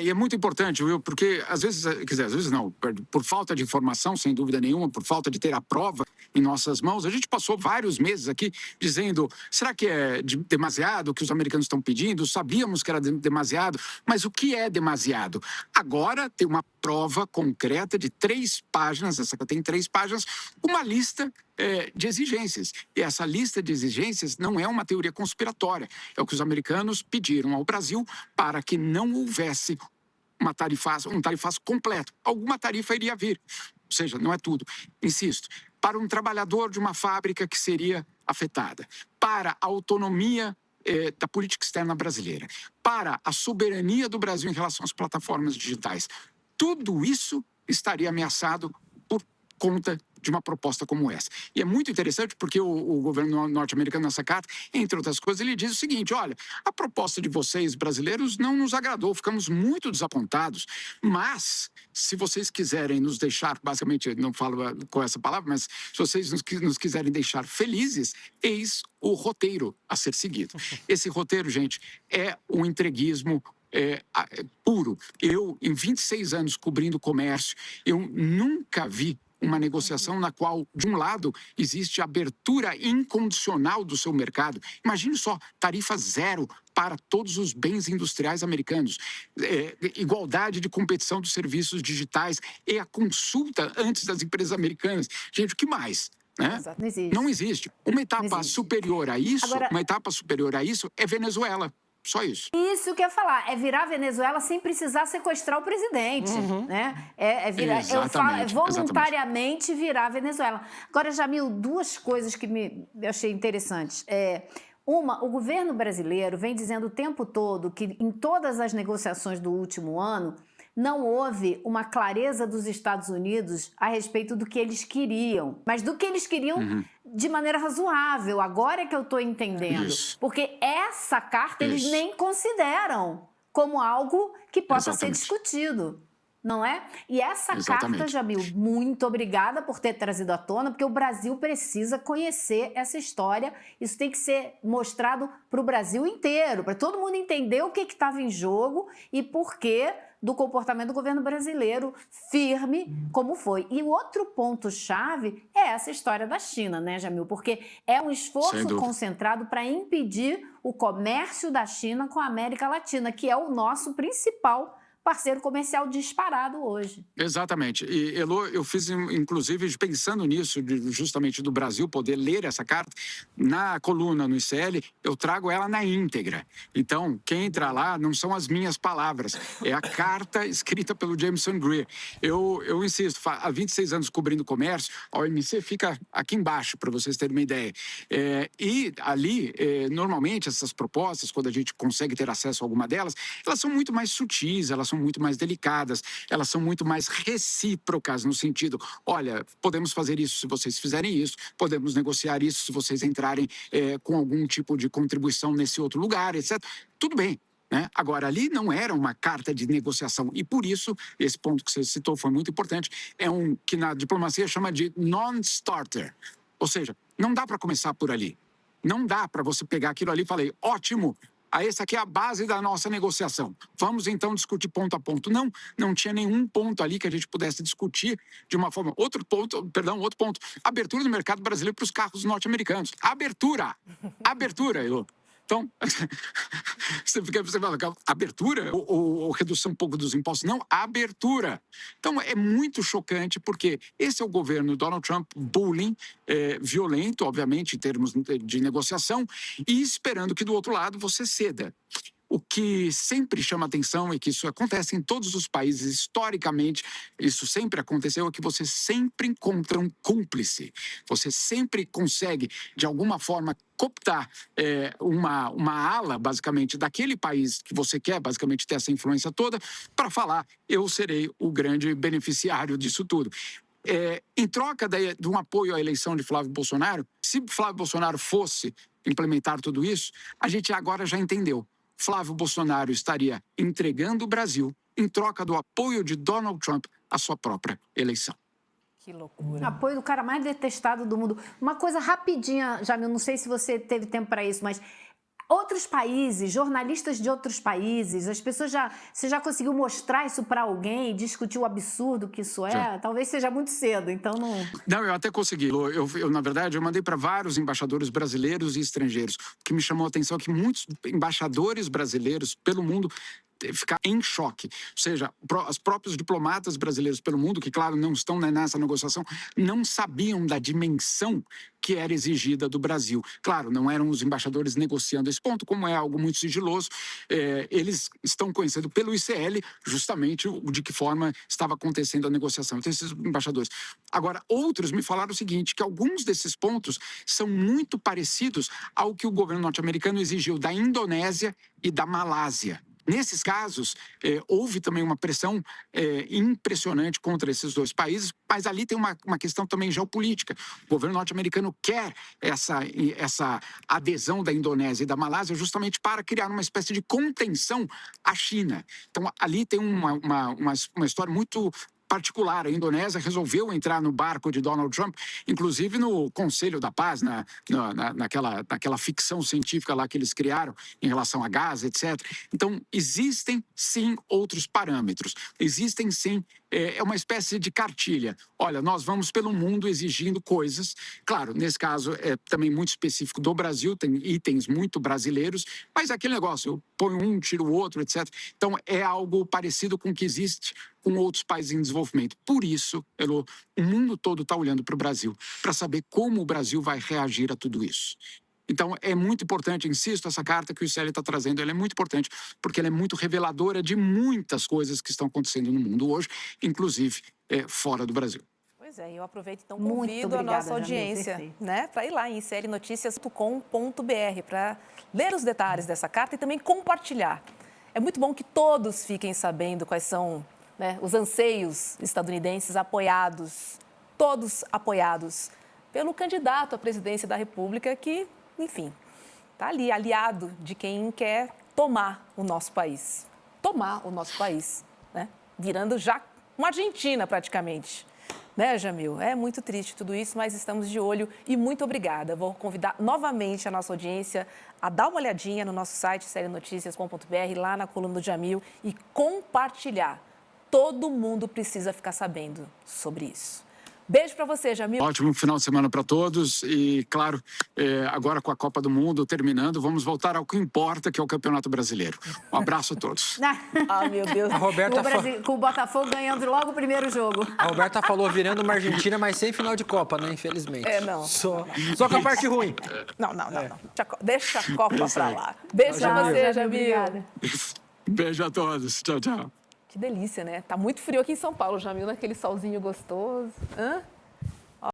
E é muito importante, viu? Porque às vezes, quer dizer, às vezes não, por falta de informação, sem dúvida nenhuma, por falta de ter a prova em nossas mãos, a gente passou vários meses aqui dizendo, será que é demasiado o que os americanos estão pedindo? Sabíamos que era demasiado, mas o que é demasiado? Agora tem uma prova concreta de 3 páginas, essa que tem 3 páginas, uma lista de exigências. E essa lista de exigências não é uma teoria conspiratória. É o que os americanos pediram ao Brasil para que não houvesse um tarifaço completo. Alguma tarifa iria vir. Ou seja, não é tudo. Insisto, para um trabalhador de uma fábrica que seria afetada, para a autonomia da política externa brasileira, para a soberania do Brasil em relação às plataformas digitais, tudo isso estaria ameaçado por conta de uma proposta como essa. E é muito interessante porque o governo norte-americano, nessa carta, entre outras coisas, ele diz o seguinte, olha, a proposta de vocês, brasileiros, não nos agradou, ficamos muito desapontados, mas se vocês quiserem nos deixar, basicamente, não falo com essa palavra, mas se vocês nos quiserem deixar felizes, eis o roteiro a ser seguido. Esse roteiro, gente, é um entreguismo puro. Eu, em 26 anos cobrindo comércio, eu nunca vi uma negociação na qual, de um lado, existe abertura incondicional do seu mercado. Imagine só, tarifa zero para todos os bens industriais americanos, igualdade de competição dos serviços digitais e a consulta antes das empresas americanas. Gente, o que mais? Né? Não existe. Não existe. Uma etapa superior a isso, Agora, uma etapa superior a isso é Venezuela. Só isso. Isso que eu ia falar, é virar Venezuela sem precisar sequestrar o presidente, né? Eu falo, voluntariamente virar Venezuela. Agora, Jamil, 2 coisas que eu achei interessantes. Uma, o governo brasileiro vem dizendo o tempo todo que em todas as negociações do último ano não houve uma clareza dos Estados Unidos a respeito do que eles queriam, mas do que eles queriam de maneira razoável. Agora é que eu estou entendendo. Isso. Porque essa carta eles nem consideram como algo que possa ser discutido. Não é? E essa carta, Jamil, muito obrigada por ter trazido à tona, porque o Brasil precisa conhecer essa história. Isso tem que ser mostrado para o Brasil inteiro, para todo mundo entender o que estava em jogo e por que do comportamento do governo brasileiro firme como foi. E o outro ponto-chave é essa história da China, né, Jamil? Porque é um esforço concentrado para impedir o comércio da China com a América Latina, que é o nosso principal parceiro comercial disparado hoje. Exatamente. E, Elô, eu fiz, inclusive, pensando nisso, justamente do Brasil poder ler essa carta, na coluna no ICL, eu trago ela na íntegra. Então, quem entra lá não são as minhas palavras, é a carta escrita pelo Jameson Greer. Eu insisto, há 26 anos cobrindo comércio, a OMC fica aqui embaixo, para vocês terem uma ideia. E ali, normalmente, essas propostas, quando a gente consegue ter acesso a alguma delas, elas são muito mais sutis, elas são muito mais delicadas, elas são muito mais recíprocas no sentido, olha, podemos fazer isso se vocês fizerem isso, podemos negociar isso se vocês entrarem com algum tipo de contribuição nesse outro lugar, etc. Tudo bem. Né? Agora, ali não era uma carta de negociação e, por isso, esse ponto que você citou foi muito importante, é um que na diplomacia chama de non-starter. Ou seja, não dá para começar por ali. Não dá para você pegar aquilo ali e falar, ótimo, essa aqui é a base da nossa negociação. Vamos, então, discutir ponto a ponto. Não tinha nenhum ponto ali que a gente pudesse discutir de uma forma... Outro ponto. Abertura do mercado brasileiro para os carros norte-americanos. Abertura, Elô. Então, você fala, abertura ou redução um pouco dos impostos? Não, abertura. Então, é muito chocante porque esse é o governo Donald Trump bullying, violento, obviamente, em termos de negociação, e esperando que do outro lado você ceda. O que sempre chama atenção é que isso acontece em todos os países, historicamente, isso sempre aconteceu, é que você sempre encontra um cúmplice. Você sempre consegue, de alguma forma, cooptar uma ala, basicamente, daquele país que você quer, basicamente, ter essa influência toda, para falar, eu serei o grande beneficiário disso tudo. Em troca de um apoio à eleição de Flávio Bolsonaro, se Flávio Bolsonaro fosse implementar tudo isso, a gente agora já entendeu. Flávio Bolsonaro estaria entregando o Brasil em troca do apoio de Donald Trump à sua própria eleição. Que loucura. Apoio do cara mais detestado do mundo. Uma coisa rapidinha, Jamil, não sei se você teve tempo para isso, mas Outros países, jornalistas de outros países, as pessoas você já conseguiu mostrar isso para alguém, discutir o absurdo que isso é? Já. Talvez seja muito cedo, então não... Não, eu até consegui. Na verdade, eu mandei para vários embaixadores brasileiros e estrangeiros. O que me chamou a atenção é que muitos embaixadores brasileiros pelo mundo ficar em choque. Ou seja, os próprios diplomatas brasileiros pelo mundo, que, claro, não estão nessa negociação, não sabiam da dimensão que era exigida do Brasil. Claro, não eram os embaixadores negociando esse ponto, como é algo muito sigiloso. Eles estão conhecendo pelo ICL justamente de que forma estava acontecendo a negociação. Então, esses embaixadores. Agora, outros me falaram o seguinte, que alguns desses pontos são muito parecidos ao que o governo norte-americano exigiu da Indonésia e da Malásia. Nesses casos, houve também uma pressão impressionante contra esses dois países, mas ali tem uma questão também geopolítica. O governo norte-americano quer essa adesão da Indonésia e da Malásia justamente para criar uma espécie de contenção à China. Então, ali tem uma história muito particular. A Indonésia resolveu entrar no barco de Donald Trump, inclusive no Conselho da Paz, naquela ficção científica lá que eles criaram em relação a Gaza, etc. Então, existem, sim, outros parâmetros. Existem, sim, uma espécie de cartilha. Olha, nós vamos pelo mundo exigindo coisas. Claro, nesse caso é também muito específico do Brasil, tem itens muito brasileiros, mas é aquele negócio, eu ponho um, tiro o outro, etc. Então, é algo parecido com o que existe com outros países em desenvolvimento. Por isso, Elô, o mundo todo está olhando para o Brasil, para saber como o Brasil vai reagir a tudo isso. Então, é muito importante, insisto, essa carta que o ICL está trazendo, ela é muito importante, porque ela é muito reveladora de muitas coisas que estão acontecendo no mundo hoje, inclusive fora do Brasil. Pois é, eu aproveito então, convido a nossa audiência, né, para ir lá em iclnoticias.com.br para ler os detalhes dessa carta e também compartilhar. É muito bom que todos fiquem sabendo quais são, né, os anseios estadunidenses apoiados, todos apoiados pelo candidato à presidência da República que, enfim, está ali, aliado de quem quer tomar o nosso país. Tomar o nosso país, né? Virando já uma Argentina praticamente. Né, Jamil? É muito triste tudo isso, mas estamos de olho e muito obrigada. Vou convidar novamente a nossa audiência a dar uma olhadinha no nosso site, iclnoticias.com.br, lá na coluna do Jamil e compartilhar. Todo mundo precisa ficar sabendo sobre isso. Beijo para você, Jamil. Ótimo final de semana para todos e, claro, agora com a Copa do Mundo terminando, vamos voltar ao que importa, que é o Campeonato Brasileiro. Um abraço a todos. Ah, meu Deus. A Roberta com o Botafogo ganhando logo o primeiro jogo. A Roberta falou virando uma Argentina, mas sem final de Copa, né? Infelizmente. Não. Só com a parte ruim. Não. Deixa a Copa para lá. Beijo para você, Jamil. Obrigada. Beijo a todos. Tchau, tchau. Que delícia, né? Tá muito frio aqui em São Paulo, Jamil, naquele solzinho gostoso. Hã?